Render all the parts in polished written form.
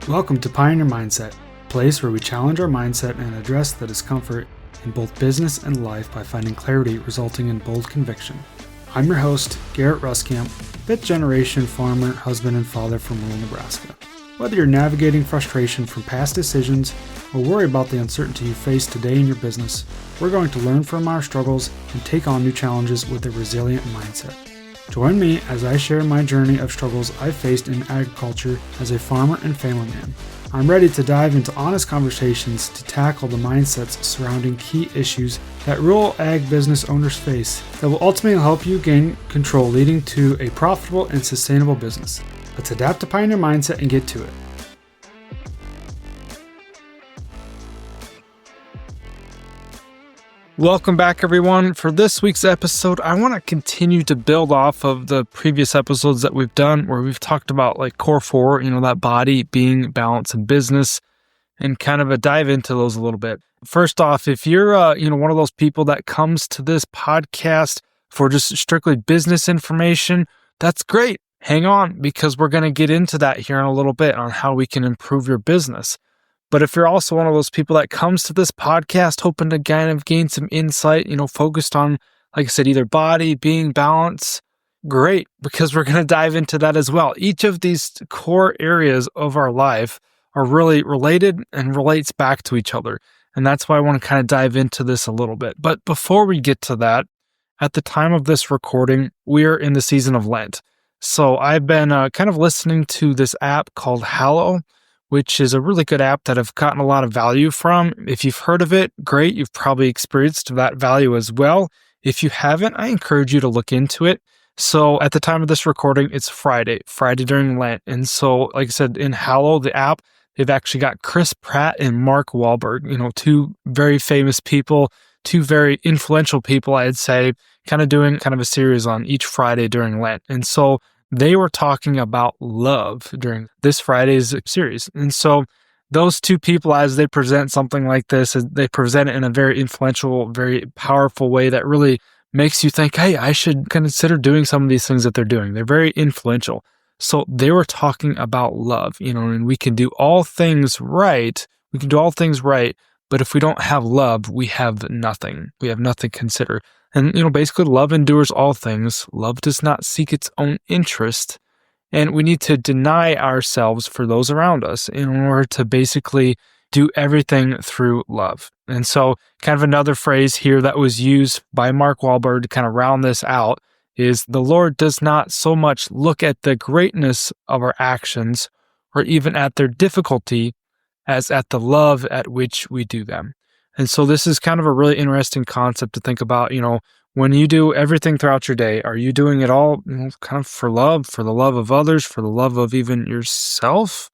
Welcome to Pioneer Mindset, a place where we challenge our mindset and address the discomfort in both business and life by finding clarity resulting in bold conviction. I'm your host, Garrett Ruskamp, fifth generation farmer, husband, and father from rural Nebraska. Whether you're navigating frustration from past decisions or worry about the uncertainty you face today in your business, we're going to learn from our struggles and take on new challenges with a resilient mindset. Join me as I share my journey of struggles I've faced in agriculture as a farmer and family man. I'm ready to dive into honest conversations to tackle the mindsets surrounding key issues that rural ag business owners face that will ultimately help you gain control, leading to a profitable and sustainable business. Let's adapt to Pioneer Mindset and get to it. Welcome back, everyone. For this week's episode, I want to continue to build off of the previous episodes that we've done where we've talked about like core four, that body, being, balance, and business, and kind of a dive into those a little bit. First off, if you're, one of those people that comes to this podcast for just strictly business information, that's great. Hang on, because we're going to get into that here in a little bit on how we can improve your business. But if you're also one of those people that comes to this podcast hoping to kind of gain some insight, focused on, like I said, either body, being, balance, great, because we're going to dive into that as well. Each of these core areas of our life are really related and relates back to each other. And that's why I want to kind of dive into this a little bit. But before we get to that, at the time of this recording, we're in the season of Lent. So I've been kind of listening to this app called Hallow, which is a really good app that I've gotten a lot of value from. If you've heard of it, great. You've probably experienced that value as well. If you haven't, I encourage you to look into it. So at the time of this recording, it's Friday during Lent. And so, like I said, in Hallow, the app, they've actually got Chris Pratt and Mark Wahlberg, two very famous people, two very influential people, I'd say, kind of doing kind of a series on each Friday during Lent. And so they were talking about love during this Friday's series. And so those two people, as they present something like this, they present it in a very influential, very powerful way that really makes you think, hey, I should consider doing some of these things that they're doing. They're very influential. So they were talking about love, and we can do all things right. We can do all things right. But if we don't have love, we have nothing. We have nothing to consider. And, basically love endures all things. Love does not seek its own interest. And we need to deny ourselves for those around us in order to basically do everything through love. And so kind of another phrase here that was used by Mark Wahlberg to kind of round this out is the Lord does not so much look at the greatness of our actions or even at their difficulty as at the love at which we do them. And so this is kind of a really interesting concept to think about, when you do everything throughout your day, are you doing it all kind of for love, for the love of others, for the love of even yourself?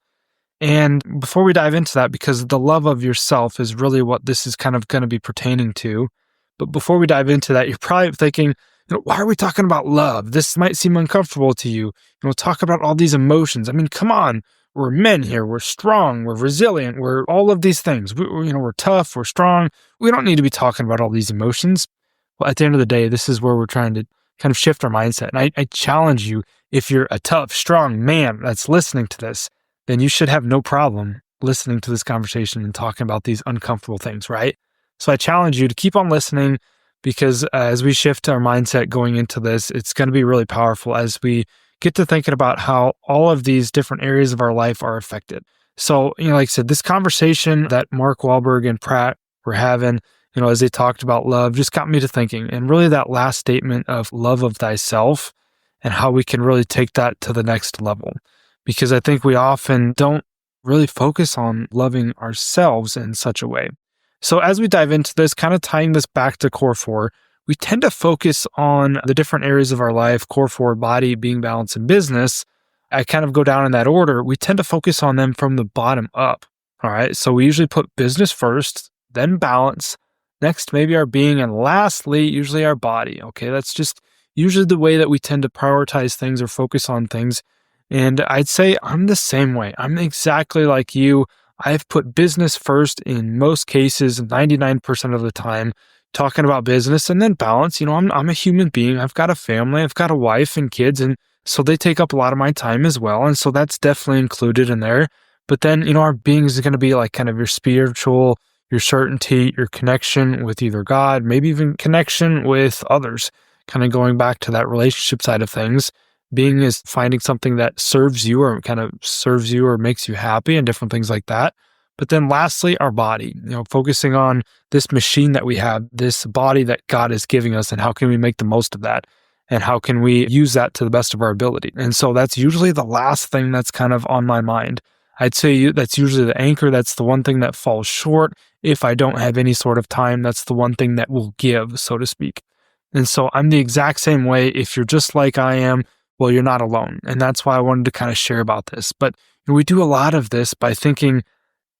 And before we dive into that, because the love of yourself is really what this is kind of going to be pertaining to. But before we dive into that, you're probably thinking, why are we talking about love? This might seem uncomfortable to you. Talk about all these emotions. I mean, come on. We're men here. We're strong. We're resilient. We're all of these things. We're tough. We're strong. We don't need to be talking about all these emotions. Well, at the end of the day, this is where we're trying to kind of shift our mindset. And I challenge you, if you're a tough, strong man that's listening to this, then you should have no problem listening to this conversation and talking about these uncomfortable things, right? So I challenge you to keep on listening because as we shift our mindset going into this, it's going to be really powerful as we get to thinking about how all of these different areas of our life are affected. So, like I said, this conversation that Mark Wahlberg and Pratt were having, as they talked about love, just got me to thinking. And really that last statement of love of thyself and how we can really take that to the next level. Because I think we often don't really focus on loving ourselves in such a way. So as we dive into this, kind of tying this back to core four, we tend to focus on the different areas of our life, core four, body, being, balance, and business. I kind of go down in that order. We tend to focus on them from the bottom up. All right. So we usually put business first, then balance, next maybe our being, and lastly, usually our body. Okay. That's just usually the way that we tend to prioritize things or focus on things. And I'd say I'm the same way. I'm exactly like you. I've put business first in most cases, 99% of the time. Talking about business, and then balance. I'm a human being. I've got a family. I've got a wife and kids. And so they take up a lot of my time as well. And so that's definitely included in there. But then, our being is going to be like kind of your spiritual, your certainty, your connection with either God, maybe even connection with others, kind of going back to that relationship side of things. Being is finding something that serves you or kind of serves you or makes you happy and different things like that. But then lastly, our body, focusing on this machine that we have, this body that God is giving us, and how can we make the most of that? And how can we use that to the best of our ability? And so that's usually the last thing that's kind of on my mind. I'd say that's usually the anchor. That's the one thing that falls short. If I don't have any sort of time, that's the one thing that will give, so to speak. And so I'm the exact same way. If you're just like I am, well, you're not alone. And that's why I wanted to kind of share about this. But we do a lot of this by thinking,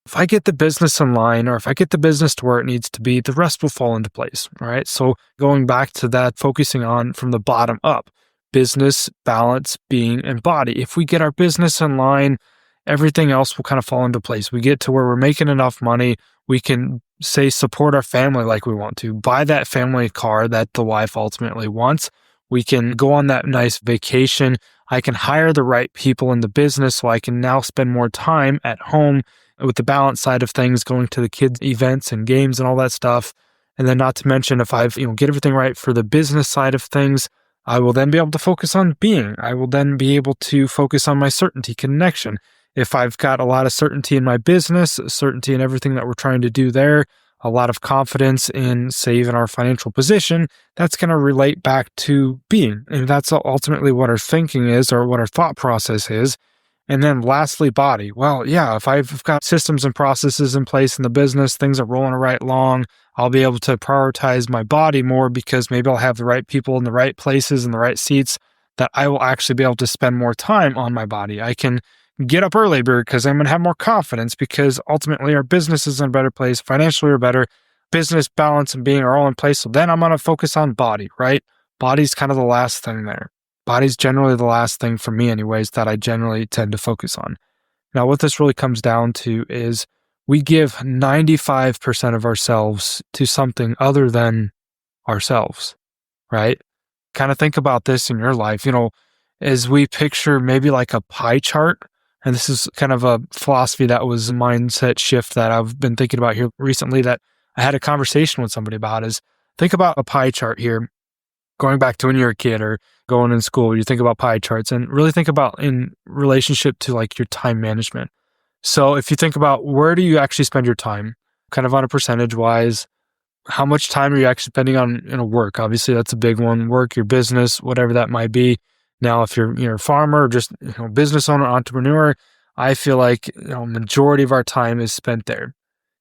if I get the business in line, or if I get the business to where it needs to be, the rest will fall into place. All right. So going back to that, focusing on from the bottom up, business, balance, being, and body. If we get our business in line, everything else will kind of fall into place. We get to where we're making enough money. We can say support our family like we want to, buy that family car that the wife ultimately wants. We can go on that nice vacation. I can hire the right people in the business so I can now spend more time at home with the balance side of things, going to the kids' events and games and all that stuff. And then not to mention, if I've get everything right for the business side of things, I will then be able to focus on being. I will then be able to focus on my certainty, connection. If I've got a lot of certainty in my business, certainty in everything that we're trying to do there, a lot of confidence in, say, even our financial position, that's going to relate back to being. And that's ultimately what our thinking is, or what our thought process is. And then lastly, body. Well, yeah, if I've got systems and processes in place in the business, things are rolling right along, I'll be able to prioritize my body more, because maybe I'll have the right people in the right places and the right seats, that I will actually be able to spend more time on my body. I can get up early because I'm going to have more confidence, because ultimately our business is in a better place, financially we're better, business, balance, and being are all in place. So then I'm going to focus on body, right? Body's kind of the last thing there. Body's generally the last thing for me anyways that I generally tend to focus on. Now, what this really comes down to is we give 95% of ourselves to something other than ourselves, right? Kind of think about this in your life, as we picture maybe like a pie chart. And this is kind of a philosophy that was a mindset shift that I've been thinking about here recently, that I had a conversation with somebody about, is think about a pie chart here. Going back to when you're a kid or going in school, you think about pie charts, and really think about in relationship to like your time management. So if you think about, where do you actually spend your time, kind of on a percentage wise, how much time are you actually spending on work? Obviously, that's a big one. Work, your business, whatever that might be. Now, if you're a farmer or just business owner, entrepreneur, I feel like majority of our time is spent there.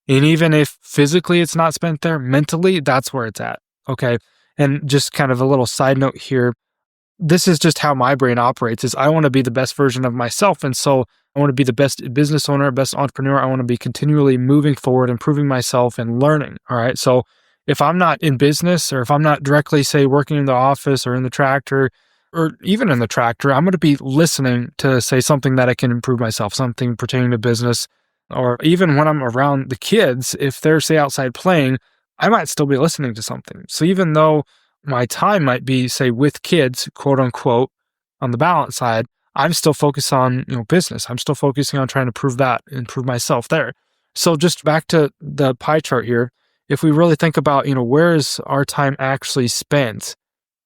And even if physically it's not spent there, mentally, that's where it's at. Okay. And just kind of a little side note here, this is just how my brain operates, is I want to be the best version of myself. And so I want to be the best business owner, best entrepreneur. I want to be continually moving forward, improving myself and learning. All right. So if I'm not in business, or if I'm not directly, say, working in the office or in the tractor, or even in the tractor, I'm going to be listening to, say, something that I can improve myself, something pertaining to business. Or even when I'm around the kids, if they're, say, outside playing, I might still be listening to something. So even though my time might be, say, with kids, quote unquote, on the balance side, I'm still focused on, business. I'm still focusing on trying to improve myself there. So just back to the pie chart here, if we really think about, where is our time actually spent?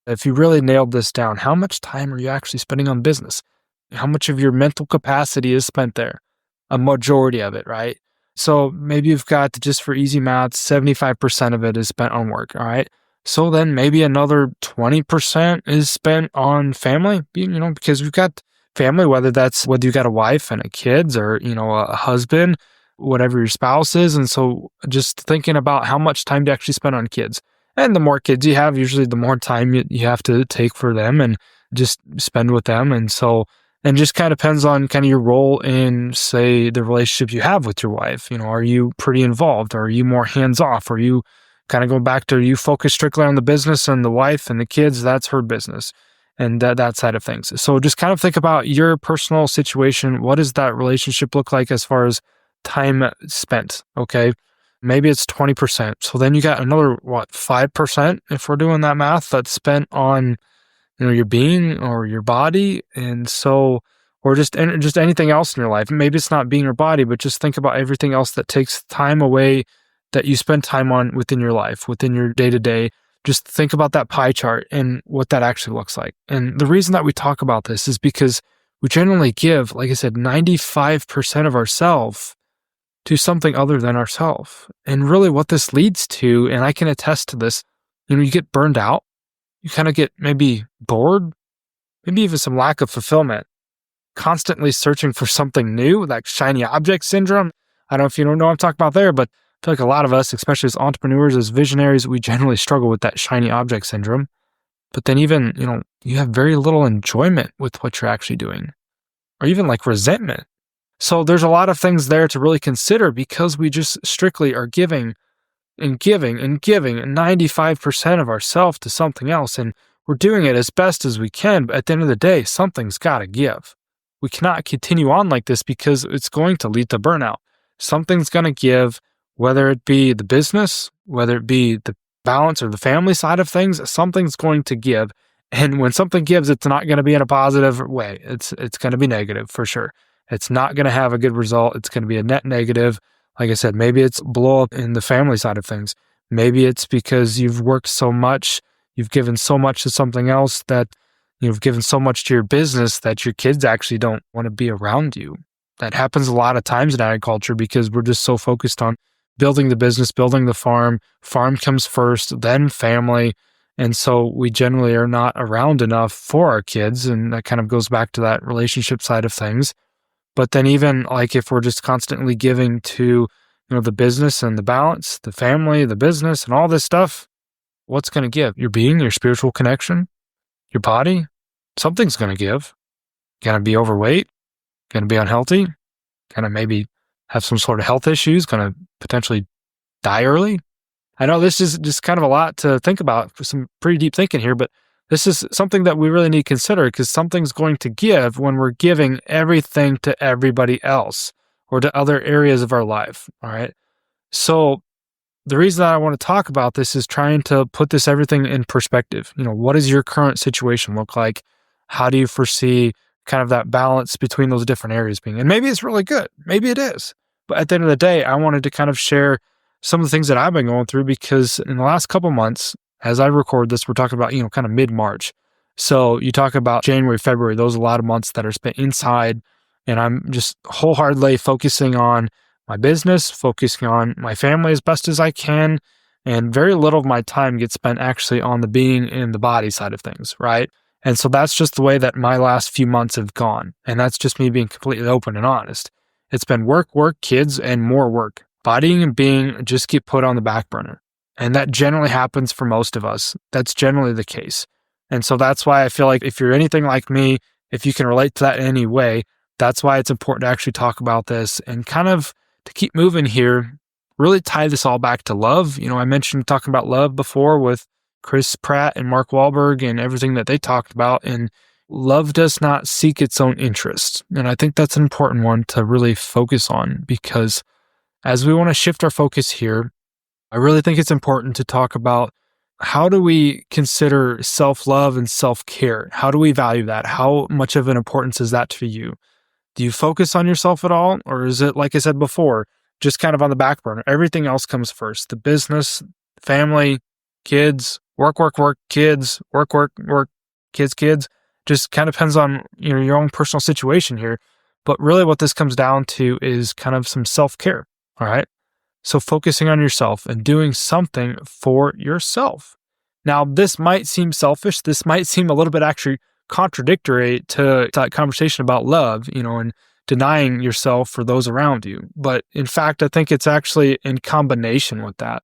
If you really nailed this down, how much time are you actually spending on business? How much of your mental capacity is spent there? A majority of it, right? So maybe you've got, just for easy math, 75% of it is spent on work, all right? So then maybe another 20% is spent on family, because we've got family, whether you got a wife and a kids, or, a husband, whatever your spouse is. And so just thinking about how much time to actually spend on kids. And the more kids you have, usually the more time you have to take for them and just spend with them. And just kind of depends on kind of your role in, say, the relationship you have with your wife. Are you pretty involved? Or are you more hands-off? Are you kind of going back to, you focus strictly on the business, and the wife and the kids, that's her business, and that side of things. So just kind of think about your personal situation. What does that relationship look like as far as time spent? Okay. Maybe it's 20%. So then you got another, 5%, if we're doing that math, that's spent on, your being or your body. And so or just anything else in your life. Maybe it's not being your body, but just think about everything else that takes time away that you spend time on within your life, within your day-to-day. Just think about that pie chart and what that actually looks like. And the reason that we talk about this is because we generally give, like I said, 95% of ourselves to something other than ourselves. And really what this leads to, and I can attest to this, you get burned out, you kind of get maybe bored, maybe even some lack of fulfillment, constantly searching for something new, like shiny object syndrome. I don't know if you don't know what I'm talking about there, but I feel like a lot of us, especially as entrepreneurs, as visionaries, we generally struggle with that shiny object syndrome. But then even, you have very little enjoyment with what you're actually doing, or even like resentment. So there's a lot of things there to really consider because we just strictly are giving and giving and giving 95% of ourselves to something else. And we're doing it as best as we can. But at the end of the day, something's got to give. We cannot continue on like this because it's going to lead to burnout. Something's going to give, whether it be the business, whether it be the balance or the family side of things, something's going to give. And when something gives, it's not going to be in a positive way. It's going to be negative for sure. It's not going to have a good result. It's going to be a net negative. Like I said, maybe it's blow up in the family side of things. Maybe it's because you've worked so much, you've given so much to something else, that you've given so much to your business that your kids actually don't want to be around you. That happens a lot of times in agriculture because we're just so focused on building the business, building the farm. Farm comes first, then family. And so we generally are not around enough for our kids. And that kind of goes back to that relationship side of things. But then even like if we're just constantly giving to, the business and the balance, the family, the business and all this stuff, what's going to give? Your being, your spiritual connection, your body, something's going to give. Going to be overweight, going to be unhealthy, going to maybe have some sort of health issues, going to potentially die early. I know this is just kind of a lot to think about, for some pretty deep thinking here, but this is something that we really need to consider because something's going to give when we're giving everything to everybody else or to other areas of our life. All right. So the reason that I want to talk about this is trying to put this everything in perspective. What does your current situation look like? How do you foresee kind of that balance between those different areas being? And maybe it's really good. Maybe it is. But at the end of the day, I wanted to kind of share some of the things that I've been going through because in the last couple months, as I record this, we're talking about, kind of mid-March. So you talk about January, February, those are a lot of months that are spent inside. And I'm just wholeheartedly focusing on my business, focusing on my family as best as I can. And very little of my time gets spent actually on the being and the body side of things, right? And so that's just the way that my last few months have gone. And that's just me being completely open and honest. It's been work, kids, and more work. Body and being just get put on the back burner. And that generally happens for most of us. That's generally the case. And so that's why I feel like if you're anything like me, if you can relate to that in any way, that's why it's important to actually talk about this and kind of to keep moving here, really tie this all back to love. I mentioned talking about love before with Chris Pratt and Mark Wahlberg and everything that they talked about. And love does not seek its own interest. And I think that's an important one to really focus on because as we want to shift our focus here, I really think it's important to talk about how do we consider self-love and self-care? How do we value that? How much of an importance is that to you? Do you focus on yourself at all? Or is it, like I said before, just kind of on the back burner? Everything else comes first. The business, family, kids, work, kids, work, kids. Just kind of depends on your own personal situation here. But really what this comes down to is kind of some self-care. All right. So focusing on yourself and doing something for yourself. Now, this might seem selfish. This might seem a little bit actually contradictory to that conversation about love, and denying yourself for those around you. But in fact, I think it's actually in combination with that.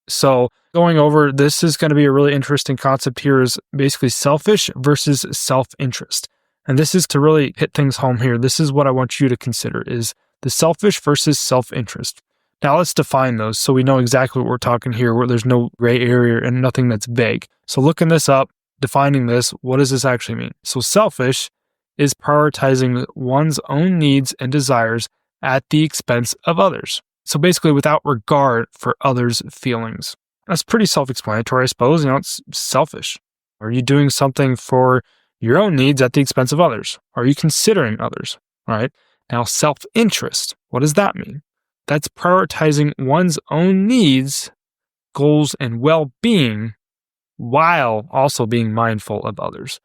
So going over, this is going to be a really interesting concept here is basically selfish versus self-interest. And this is to really hit things home here. This is what I want you to consider is the selfish versus self-interest. Now let's define those so we know exactly what we're talking here, where there's no gray area and nothing that's vague. So looking this up, defining this, what does this actually mean? So selfish is prioritizing one's own needs and desires at the expense of others. So basically without regard for others' feelings. That's pretty self-explanatory, I suppose. It's selfish. Are you doing something for your own needs at the expense of others? Are you considering others? All right. Now, self-interest, what does that mean? That's prioritizing one's own needs, goals, and well-being while also being mindful of others.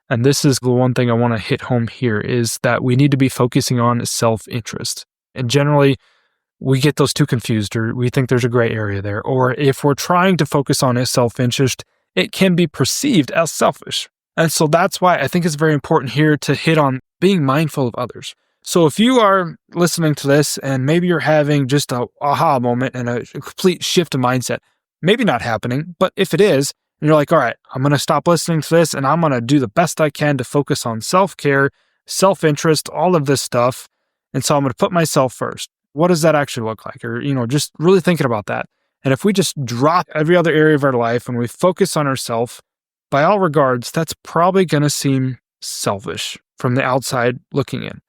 And this is the one thing I want to hit home here is that we need to be focusing on self-interest. And generally, we get those two confused, or we think there's a gray area there. Or if we're trying to focus on a self-interest, it can be perceived as selfish. And so that's why I think it's very important here to hit on being mindful of others. So if you are listening to this and maybe you're having just a aha moment and a complete shift of mindset, maybe not happening, but if it is, and you're like, all right, I'm going to stop listening to this and I'm going to do the best I can to focus on self-care, self-interest, all of this stuff. And so I'm going to put myself first. What does that actually look like? Or, just really thinking about that. And if we just drop every other area of our life and we focus on ourselves, by all regards, that's probably going to seem selfish from the outside looking in.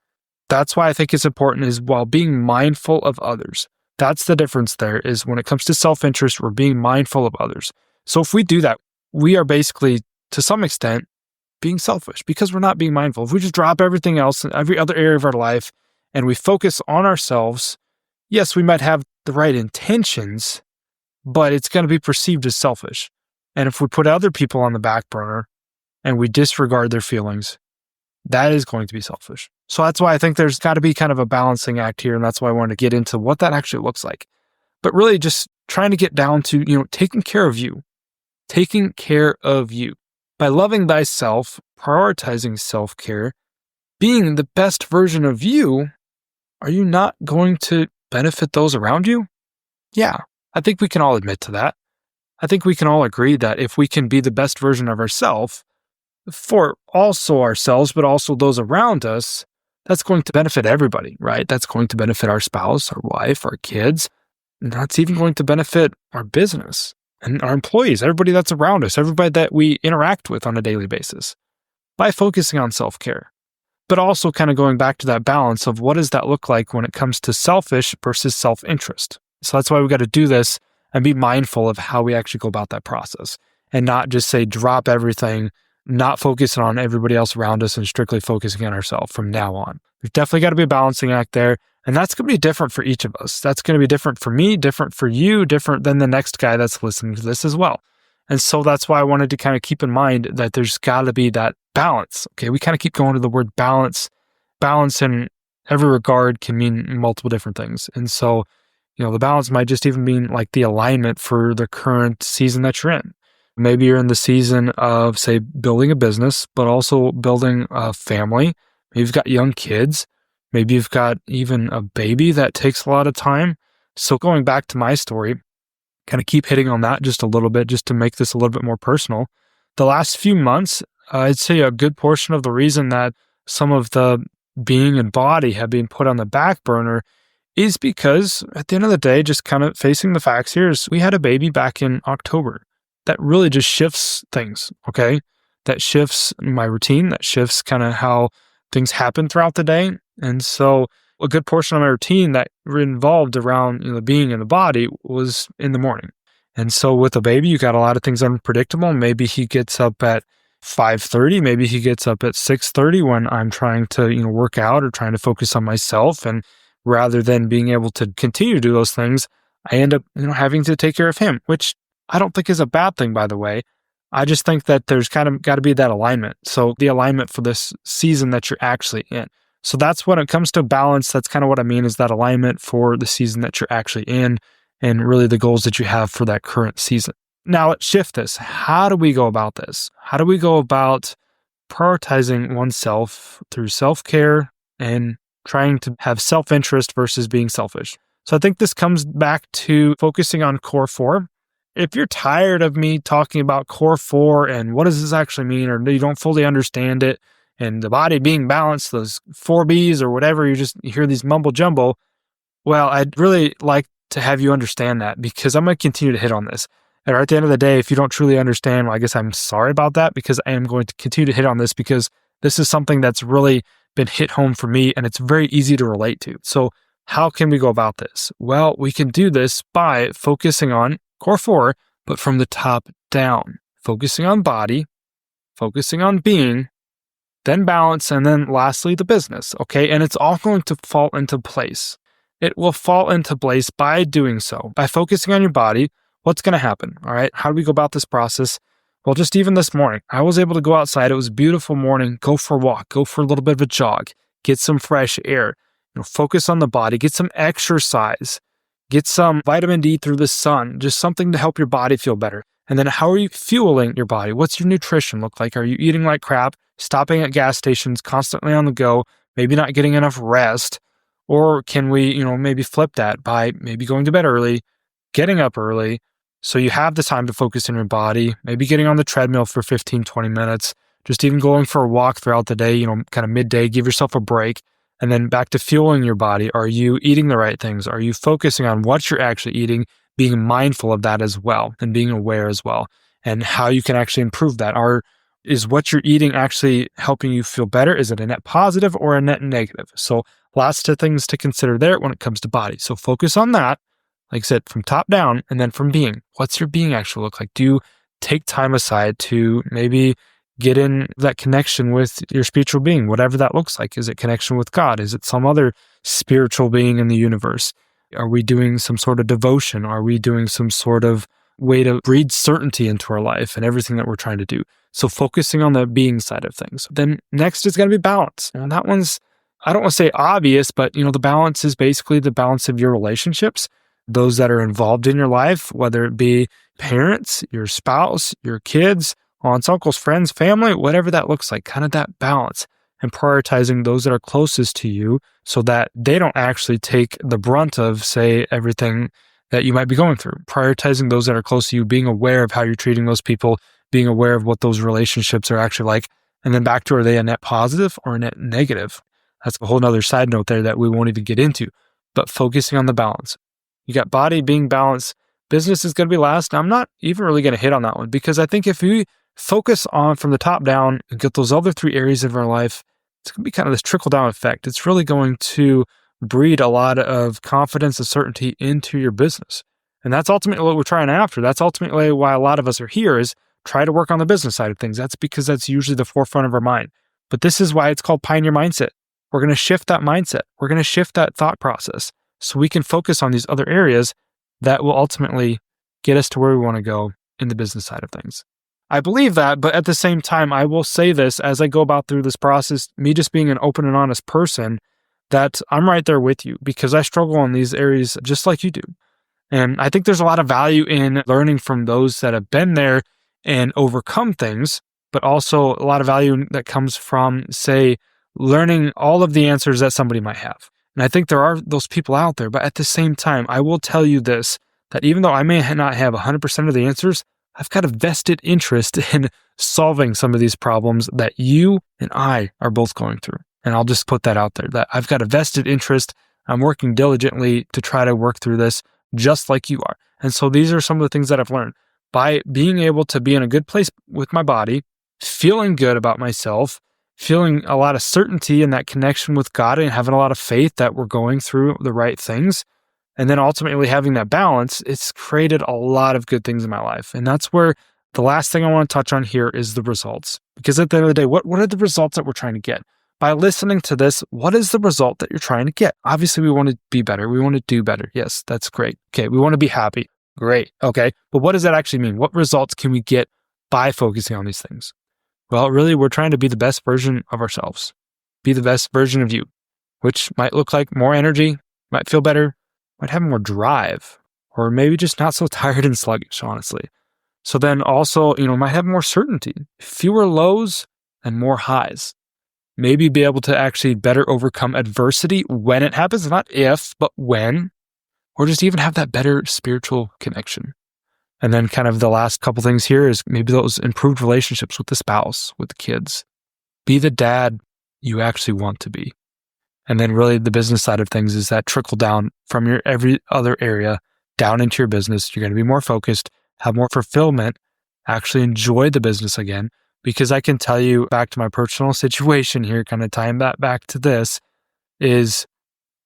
That's why I think it's important is while being mindful of others. That's the difference there is when it comes to self-interest, we're being mindful of others. So if we do that, we are basically, to some extent, being selfish because we're not being mindful. If we just drop everything else in every other area of our life and we focus on ourselves, yes, we might have the right intentions, but it's going to be perceived as selfish. And if we put other people on the back burner and we disregard their feelings, that is going to be selfish. So that's why I think there's got to be kind of a balancing act here. And that's why I wanted to get into what that actually looks like. But really just trying to get down to, taking care of you. Taking care of you. By loving thyself, prioritizing self-care, being the best version of you, are you not going to benefit those around you? Yeah, I think we can all admit to that. I think we can all agree that if we can be the best version of ourselves, for also ourselves, but also those around us, that's going to benefit everybody, right? That's going to benefit our spouse, our wife, our kids. And that's even going to benefit our business and our employees, everybody that's around us, everybody that we interact with on a daily basis by focusing on self-care. But also kind of going back to that balance of what does that look like when it comes to selfish versus self-interest. So that's why we got to do this and be mindful of how we actually go about that process and not just say drop everything, not focusing on everybody else around us and strictly focusing on ourselves from now on. There's definitely got to be a balancing act there. And that's going to be different for each of us. That's going to be different for me, different for you, different than the next guy that's listening to this as well. And so that's why I wanted to kind of keep in mind that there's got to be that balance. Okay, we kind of keep going to the word balance. Balance in every regard can mean multiple different things. And so, the balance might just even mean like the alignment for the current season that you're in. Maybe you're in the season of, say, building a business, but also building a family. Maybe you've got young kids. Maybe you've got even a baby that takes a lot of time. So going back to my story, kind of keep hitting on that just a little bit, just to make this a little bit more personal. The last few months, I'd say a good portion of the reason that some of the being and body have been put on the back burner is because at the end of the day, just kind of facing the facts here is we had a baby back in October. That really just shifts things, okay? That shifts my routine, that shifts kind of how things happen throughout the day. And so a good portion of my routine that involved around the being in the body was in the morning. And so with a baby, you got a lot of things unpredictable. Maybe he gets up at 5:30, maybe he gets up at 6:30 when I'm trying to work out or trying to focus on myself. And rather than being able to continue to do those things, I end up having to take care of him, which I don't think is a bad thing, by the way. I just think that there's kind of got to be that alignment. So the alignment for this season that you're actually in. So that's when it comes to balance. That's kind of what I mean is that alignment for the season that you're actually in and really the goals that you have for that current season. Now let's shift this. How do we go about this? How do we go about prioritizing oneself through self-care and trying to have self-interest versus being selfish? So I think this comes back to focusing on core 4. If you're tired of me talking about core 4 and what does this actually mean, or you don't fully understand it, and the body being balanced, those 4Bs or whatever, you hear these mumble jumble, well, I'd really like to have you understand that because I'm going to continue to hit on this. And at the end of the day, if you don't truly understand, well, I guess I'm sorry about that because I am going to continue to hit on this because this is something that's really been hit home for me and it's very easy to relate to. So how can we go about this? Well, we can do this by focusing on core 4, but from the top down, focusing on body, focusing on being, then balance, and then lastly, the business, okay? And it's all going to fall into place. It will fall into place by doing so. By focusing on your body, what's going to happen, all right? How do we go about this process? Well, just even this morning, I was able to go outside. It was a beautiful morning, go for a walk, go for a little bit of a jog, get some fresh air, focus on the body, get some exercise, get some vitamin D through the sun, just something to help your body feel better. And then how are you fueling your body? What's your nutrition look like? Are you eating like crap, stopping at gas stations, constantly on the go, maybe not getting enough rest? Or can we, maybe flip that by maybe going to bed early, getting up early, so you have the time to focus on your body, maybe getting on the treadmill for 15, 20 minutes, just even going for a walk throughout the day, kind of midday, give yourself a break, and then back to fueling your body. Are you eating the right things? Are you focusing on what you're actually eating, being mindful of that as well, and being aware as well, and how you can actually improve that? Is what you're eating actually helping you feel better? Is it a net positive or a net negative? So lots of things to consider there when it comes to body. So focus on that. Like I said, from top down, and then from being. What's your being actually look like? Do you take time aside to maybe get in that connection with your spiritual being, whatever that looks like? Is it connection with God? Is it some other spiritual being in the universe? Are we doing some sort of devotion? Are we doing some sort of way to breed certainty into our life and everything that we're trying to do? So focusing on the being side of things. Then next is going to be balance. And that one's, I don't want to say obvious, but the balance is basically the balance of your relationships, those that are involved in your life, whether it be parents, your spouse, your kids, aunts, uncles, friends, family, whatever that looks like, kind of that balance, and prioritizing those that are closest to you so that they don't actually take the brunt of, say, everything that you might be going through. Prioritizing those that are close to you, being aware of how you're treating those people, being aware of what those relationships are actually like, and then back to, are they a net positive or a net negative? That's a whole nother side note there that we won't even get into, but focusing on the balance. You got body being balanced. Business is going to be last. Now, I'm not even really going to hit on that one because I think if we focus on from the top down and get those other three areas of our life, it's going to be kind of this trickle down effect. It's really going to breed a lot of confidence and certainty into your business. And that's ultimately what we're trying after. That's ultimately why a lot of us are here, is try to work on the business side of things. That's because that's usually the forefront of our mind. But this is why it's called pioneer mindset. We're going to shift that mindset. We're going to shift that thought process so we can focus on these other areas that will ultimately get us to where we want to go in the business side of things. I believe that, but at the same time, I will say this as I go about through this process, me just being an open and honest person, that I'm right there with you because I struggle in these areas just like you do. And I think there's a lot of value in learning from those that have been there and overcome things, but also a lot of value that comes from, say, learning all of the answers that somebody might have. And I think there are those people out there, but at the same time, I will tell you this, that even though I may not have 100% of the answers, I've got a vested interest in solving some of these problems that you and I are both going through. And I'll just put that out there, that I've got a vested interest. I'm working diligently to try to work through this just like you are. And so these are some of the things that I've learned. By being able to be in a good place with my body, feeling good about myself, feeling a lot of certainty in that connection with God and having a lot of faith that we're going through the right things, and then ultimately having that balance, it's created a lot of good things in my life. And that's where the last thing I want to touch on here is the results. Because at the end of the day, what are the results that we're trying to get? By listening to this, what is the result that you're trying to get? Obviously, we want to be better. We want to do better. Yes, that's great. Okay, we want to be happy. Great. Okay, but what does that actually mean? What results can we get by focusing on these things? Well, really, we're trying to be the best version of ourselves. Be the best version of you, which might look like more energy, might feel better, might have more drive, or maybe just not so tired and sluggish, honestly. So then also, might have more certainty, fewer lows and more highs. Maybe be able to actually better overcome adversity when it happens, not if, but when, or just even have that better spiritual connection. And then kind of the last couple things here is maybe those improved relationships with the spouse, with the kids. Be the dad you actually want to be. And then really the business side of things is that trickle down from your every other area down into your business. You're going to be more focused, have more fulfillment, actually enjoy the business again. Because I can tell you, back to my personal situation here, kind of tying that back to this, is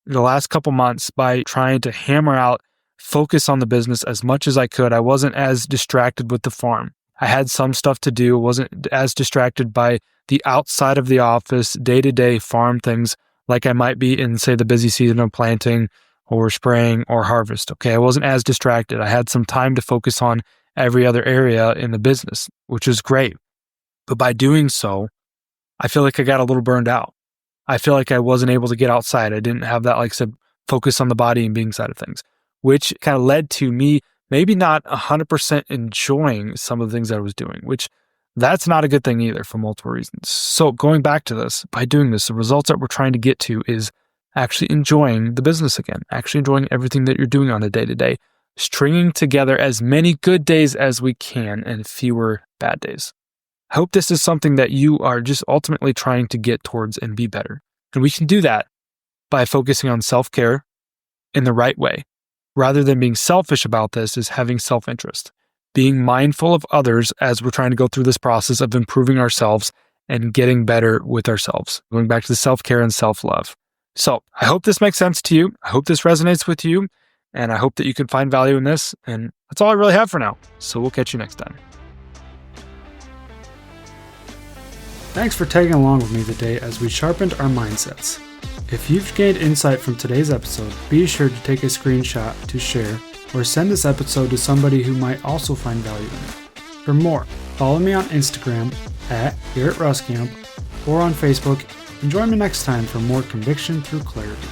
the last couple months, by trying to hammer out, focus on the business as much as I could, I wasn't as distracted with the farm. I had some stuff to do, wasn't as distracted by the outside of the office, day-to-day farm things like I might be in, say, the busy season of planting or spraying or harvest. Okay, I wasn't as distracted. I had some time to focus on every other area in the business, which is great. But by doing so, I feel like I got a little burned out. I feel like I wasn't able to get outside. I didn't have that, like I said, focus on the body and being side of things, which kind of led to me maybe not 100% enjoying some of the things I was doing, which that's not a good thing either for multiple reasons. So going back to this, by doing this, the results that we're trying to get to is actually enjoying the business again, actually enjoying everything that you're doing on a day-to-day, stringing together as many good days as we can and fewer bad days. I hope this is something that you are just ultimately trying to get towards and be better. And we can do that by focusing on self-care in the right way. Rather than being selfish about this, is having self-interest, being mindful of others as we're trying to go through this process of improving ourselves and getting better with ourselves, going back to the self-care and self-love. So I hope this makes sense to you. I hope this resonates with you, and I hope that you can find value in this. And that's all I really have for now. So we'll catch you next time. Thanks for tagging along with me today as we sharpened our mindsets. If you've gained insight from today's episode, be sure to take a screenshot to share or send this episode to somebody who might also find value in it. For more, follow me on Instagram @GarrettRuskamp or on Facebook, and join me next time for more conviction through clarity.